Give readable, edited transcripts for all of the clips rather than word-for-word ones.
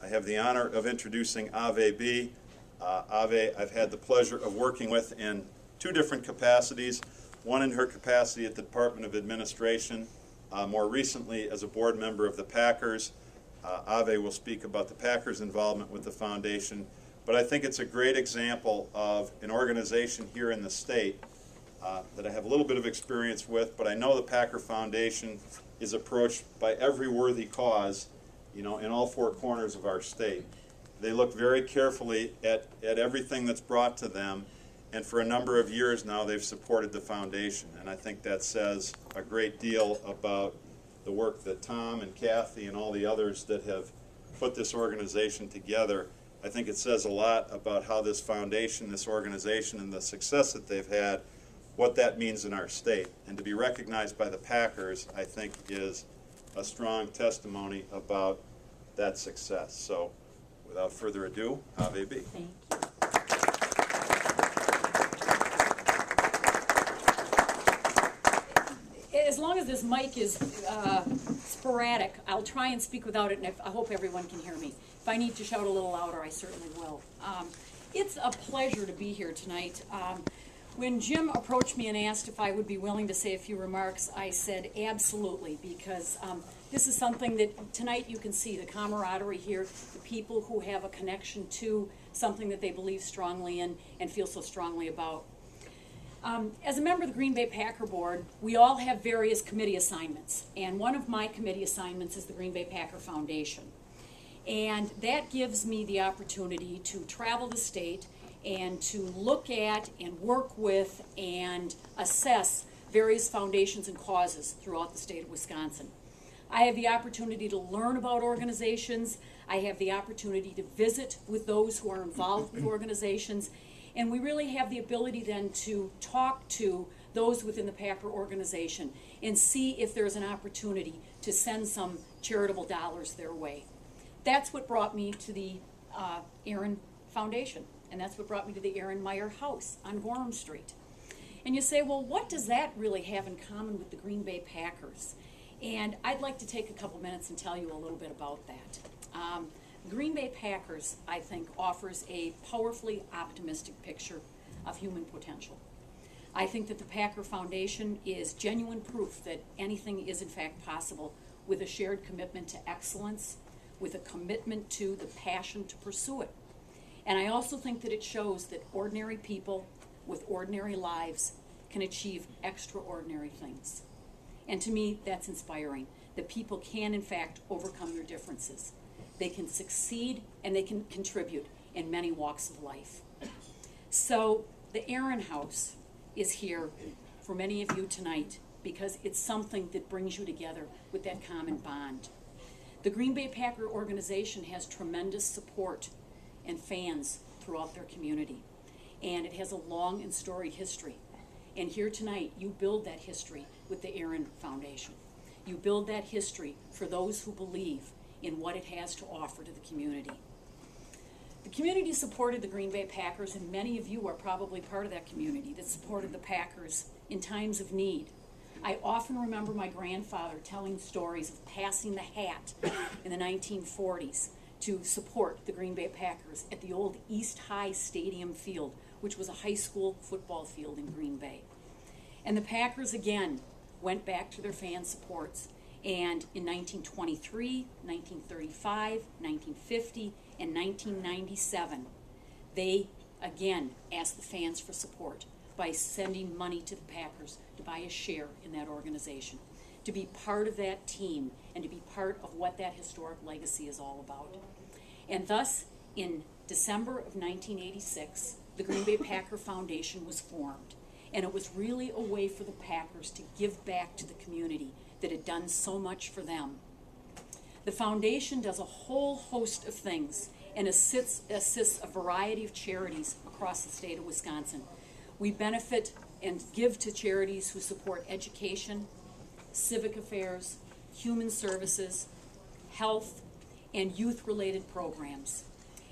I have the honor of introducing Ave Bie. Ave, I've had the pleasure of working with in two different capacities. One in her capacity at the Department of Administration, more recently as a board member of the Packers. Ave will speak about the Packers' involvement with the foundation, but I think it's a great example of an organization here in the state that I have a little bit of experience with, but I know the Packer Foundation is approached by every worthy cause, you know, in all four corners of our state. They look very carefully at everything that's brought to them, and for a number of years now they've supported the foundation, and I think that says a great deal about the work that Tom and Kathy and all the others that have put this organization together. I think it says a lot about how this foundation, this organization, and the success that they've had, what that means in our state. And to be recognized by the Packers, I think, is a strong testimony about that success. So, without further ado, Ave Bie. Thank you. As long as this mic is sporadic, I'll try and speak without it, and I hope everyone can hear me. If I need to shout a little louder, I certainly will. It's a pleasure to be here tonight. When Jim approached me and asked if I would be willing to say a few remarks, I said absolutely, because this is something that tonight you can see, the camaraderie here, the people who have a connection to something that they believe strongly in and feel so strongly about. As a member of the Green Bay Packer Board, we all have various committee assignments, and one of my committee assignments is the Green Bay Packer Foundation. And that gives me the opportunity to travel the state and to look at and work with and assess various foundations and causes throughout the state of Wisconsin. I have the opportunity to learn about organizations. I have the opportunity to visit with those who are involved with organizations. And we really have the ability then to talk to those within the Packer organization and see if there's an opportunity to send some charitable dollars their way. That's what brought me to the Aaron Foundation, and that's what brought me to the Aaron Meyer House on Gorham Street. And you say, well, what does that really have in common with the Green Bay Packers? And I'd like to take a couple minutes and tell you a little bit about that. Green Bay Packers, I think, offers a powerfully optimistic picture of human potential. I think that the Packer Foundation is genuine proof that anything is in fact possible with a shared commitment to excellence, with a commitment to the passion to pursue it. And I also think that it shows that ordinary people with ordinary lives can achieve extraordinary things. And to me, that's inspiring, that people can in fact overcome their differences. They can succeed and they can contribute in many walks of life. So the Aaron House is here for many of you tonight because it's something that brings you together with that common bond. The Green Bay Packer organization has tremendous support and fans throughout their community, and it has a long and storied history. And here tonight, you build that history with the Aaron Foundation. You build that history for those who believe in what it has to offer to the community. The community supported the Green Bay Packers, and many of you are probably part of that community that supported the Packers in times of need. I often remember my grandfather telling stories of passing the hat in the 1940s to support the Green Bay Packers at the old East High Stadium field, which was a high school football field in Green Bay. And the Packers again went back to their fan supports. And in 1923, 1935, 1950, and 1997, they again asked the fans for support by sending money to the Packers to buy a share in that organization, to be part of that team, and to be part of what that historic legacy is all about. And thus, in December of 1986, the Green Bay Packer Foundation was formed. And it was really a way for the Packers to give back to the community that had done so much for them. The foundation does a whole host of things and assists a variety of charities across the state of Wisconsin. We benefit and give to charities who support education, civic affairs, human services, health, and youth-related programs.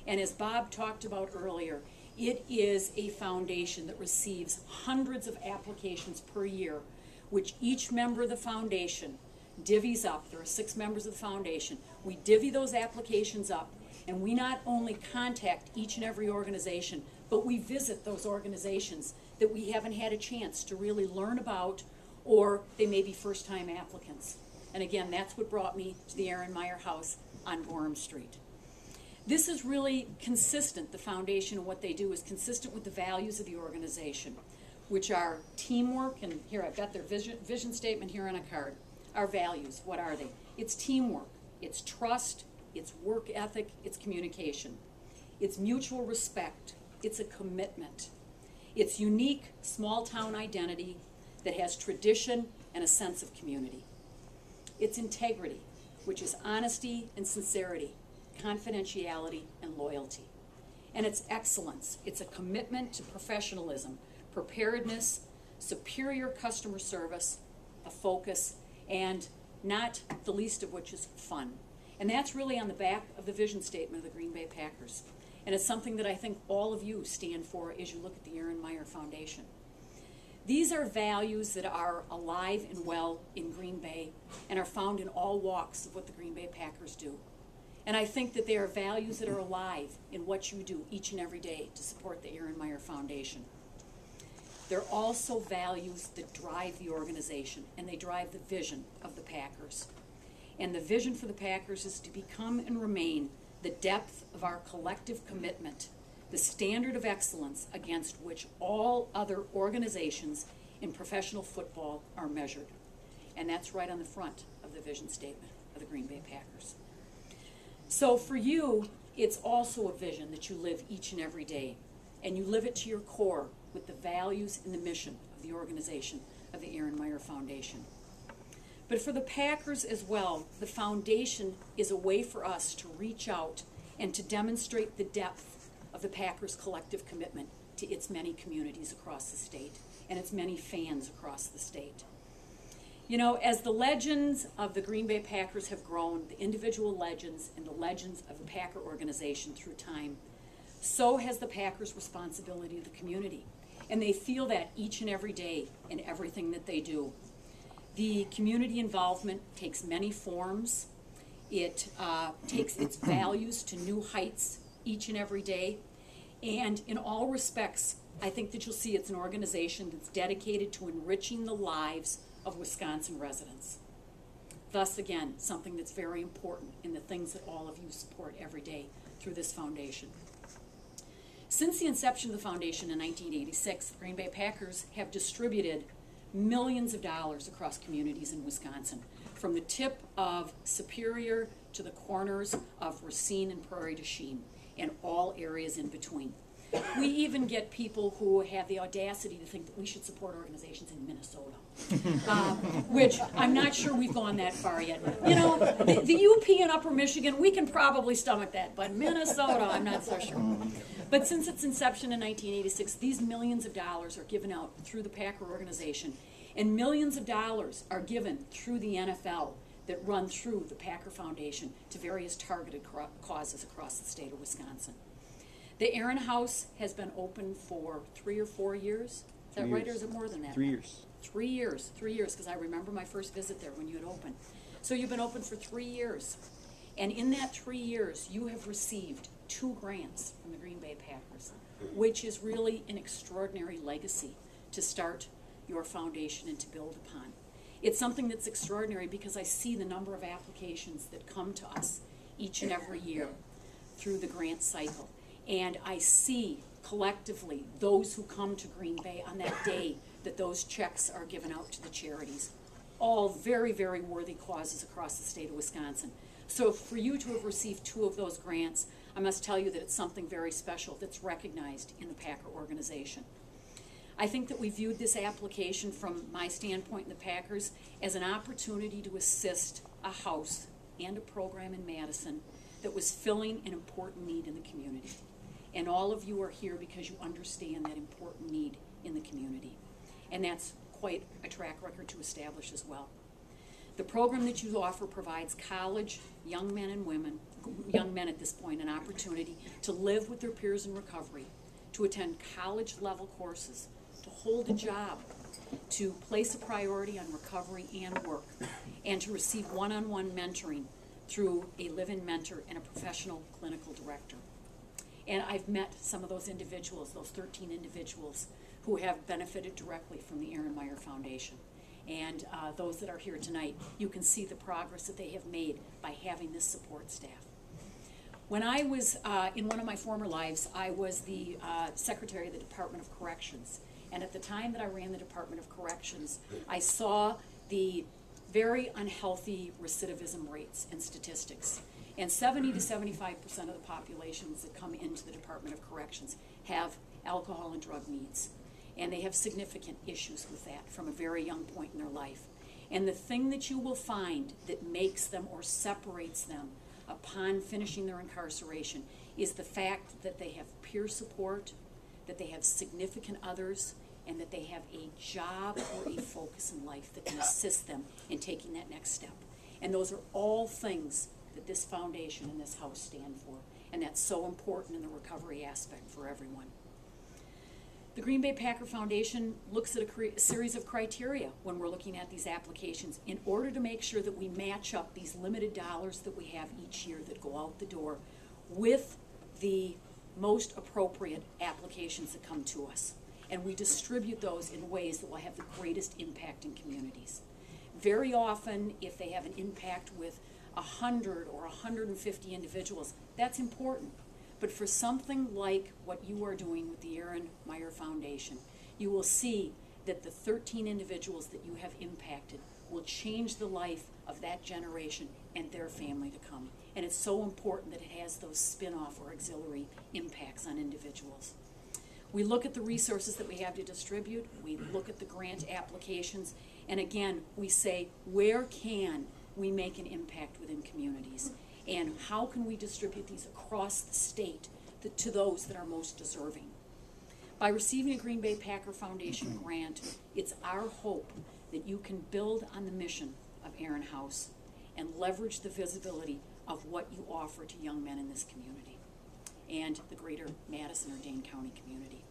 And as Bob talked about earlier, it is a foundation that receives hundreds of applications per year, which each member of the foundation divvies up. There are 6 members of the foundation. We divvy those applications up, and we not only contact each and every organization, but we visit those organizations that we haven't had a chance to really learn about, or they may be first-time applicants. And again, that's what brought me to the Aaron Meyer House on Gorham Street. This is really consistent. The foundation and what they do is consistent with the values of the organization, which are teamwork, and here I've got their vision statement here on a card. Our values, what are they? It's teamwork, it's trust, it's work ethic, it's communication. It's mutual respect, it's a commitment. It's unique small town identity that has tradition and a sense of community. It's integrity, which is honesty and sincerity, confidentiality and loyalty. And it's excellence. It's a commitment to professionalism, preparedness, superior customer service, a focus, and not the least of which is fun. And that's really on the back of the vision statement of the Green Bay Packers. And it's something that I think all of you stand for as you look at the Aaron Meyer Foundation. These are values that are alive and well in Green Bay and are found in all walks of what the Green Bay Packers do. And I think that they are values that are alive in what you do each and every day to support the Aaron Meyer Foundation. They're also values that drive the organization, and they drive the vision of the Packers. And the vision for the Packers is to become and remain the depth of our collective commitment, the standard of excellence against which all other organizations in professional football are measured. And that's right on the front of the vision statement of the Green Bay Packers. So for you, it's also a vision that you live each and every day, and you live it to your core with the values and the mission of the organization of the Aaron Meyer Foundation. But for the Packers as well, the foundation is a way for us to reach out and to demonstrate the depth of the Packers' collective commitment to its many communities across the state and its many fans across the state. You know, as the legends of the Green Bay Packers have grown, the individual legends and the legends of the Packer organization through time, so has the Packers' responsibility to the community. And they feel that each and every day in everything that they do. The community involvement takes many forms. It takes its values to new heights each and every day. And in all respects, I think that you'll see it's an organization that's dedicated to enriching the lives of Wisconsin residents. Thus, again, something that's very important in the things that all of you support every day through this foundation. Since the inception of the foundation in 1986, the Green Bay Packers have distributed millions of dollars across communities in Wisconsin, from the tip of Superior to the corners of Racine and Prairie du Chien, and all areas in between. We even get people who have the audacity to think that we should support organizations in Minnesota, which I'm not sure we've gone that far yet. You know, the UP in Upper Michigan, we can probably stomach that, but Minnesota, I'm not so sure. But since its inception in 1986, these millions of dollars are given out through the Packer organization, and millions of dollars are given through the NFL that run through the Packer Foundation to various targeted causes across the state of Wisconsin. The Aaron House has been open for 3 or 4 years. Is that right, or is it more than that? 3 years. 3 years, because I remember my first visit there when you had opened. So you've been open for 3 years. And in that 3 years, you have received 2 grants from the Green Bay Packers, which is really an extraordinary legacy to start your foundation and to build upon. It's something that's extraordinary because I see the number of applications that come to us each and every year through the grant cycle. And I see collectively those who come to Green Bay on that day that those checks are given out to the charities. All very, very worthy causes across the state of Wisconsin. So for you to have received 2 of those grants, I must tell you that it's something very special that's recognized in the Packer organization. I think that we viewed this application from my standpoint in the Packers as an opportunity to assist a house and a program in Madison that was filling an important need in the community. And all of you are here because you understand that important need in the community. And that's quite a track record to establish as well. The program that you offer provides college, young men and women, young men at this point, an opportunity to live with their peers in recovery, to attend college-level courses, to hold a job to place a priority on recovery and work, and to receive one-on-one mentoring through a live-in mentor and a professional clinical director. And I've met some of those individuals, those 13 individuals, who have benefited directly from the Aaron Meyer Foundation. And those that are here tonight, you can see the progress that they have made by having this support staff. When I was in one of my former lives, I was the secretary of the Department of Corrections. And at the time that I ran the Department of Corrections, I saw the very unhealthy recidivism rates and statistics. And 70 to 75% of the populations that come into the Department of Corrections have alcohol and drug needs. And they have significant issues with that from a very young point in their life. And the thing that you will find that makes them or separates them upon finishing their incarceration is the fact that they have peer support, that they have significant others, and that they have a job or a focus in life that can assist them in taking that next step. And those are all things that this foundation and this house stand for, and that's so important in the recovery aspect for everyone. The Green Bay Packer Foundation looks at a series of criteria when we're looking at these applications in order to make sure that we match up these limited dollars that we have each year that go out the door with the most appropriate applications that come to us. And we distribute those in ways that will have the greatest impact in communities. Very often, if they have an impact with 100 or 150 individuals, that's important. But for something like what you are doing with the Aaron Meyer Foundation, you will see that the 13 individuals that you have impacted will change the life of that generation and their family to come. And it's so important that it has those spin-off or auxiliary impacts on individuals. We look at the resources that we have to distribute, we look at the grant applications, and again, we say, where can we make an impact within communities? And how can we distribute these across the state to those that are most deserving? By receiving a Green Bay Packer Foundation grant, it's our hope that you can build on the mission of Aaron House and leverage the visibility of what you offer to young men in this community and the greater Madison or Dane County community.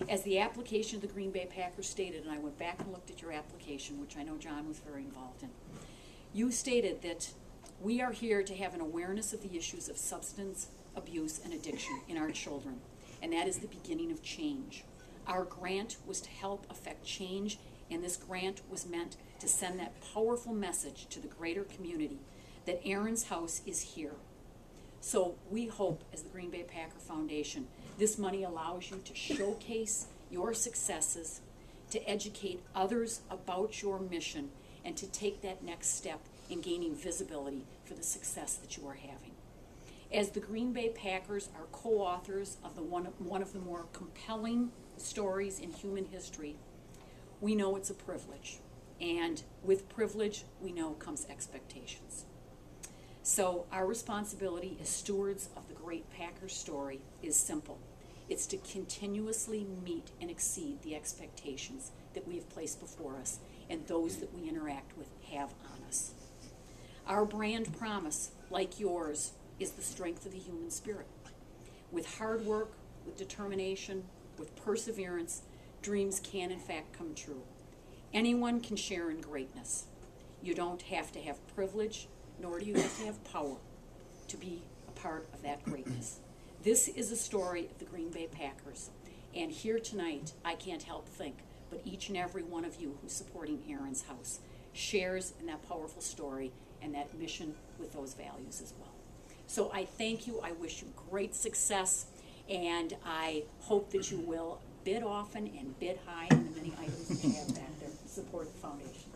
As the application of the Green Bay Packers stated, and I went back and looked at your application, which I know John was very involved in, you stated that we are here to have an awareness of the issues of substance abuse and addiction in our children, and that is the beginning of change. Our grant was to help affect change, and this grant was meant to send that powerful message to the greater community that Aaron's House is here. So we hope, as the Green Bay Packer Foundation, this money allows you to showcase your successes, to educate others about your mission, and to take that next step in gaining visibility for the success that you are having. As the Green Bay Packers are co-authors of one of the more compelling stories in human history, we know it's a privilege. And with privilege, we know comes expectations. So our responsibility as stewards of the great Packer story is simple. It's to continuously meet and exceed the expectations that we have placed before us and those that we interact with have on us. Our brand promise, like yours, is the strength of the human spirit. With hard work, with determination, with perseverance, dreams can in fact come true. Anyone can share in greatness. You don't have to have privilege, nor do you have to have power to be a part of that greatness. This is a story of the Green Bay Packers, and here tonight, I can't help think, but each and every one of you who's supporting Aaron's House shares in that powerful story and that mission with those values as well. So I thank you, I wish you great success, and I hope that you will bid often and bid high on the many items that you have back there to support the foundation.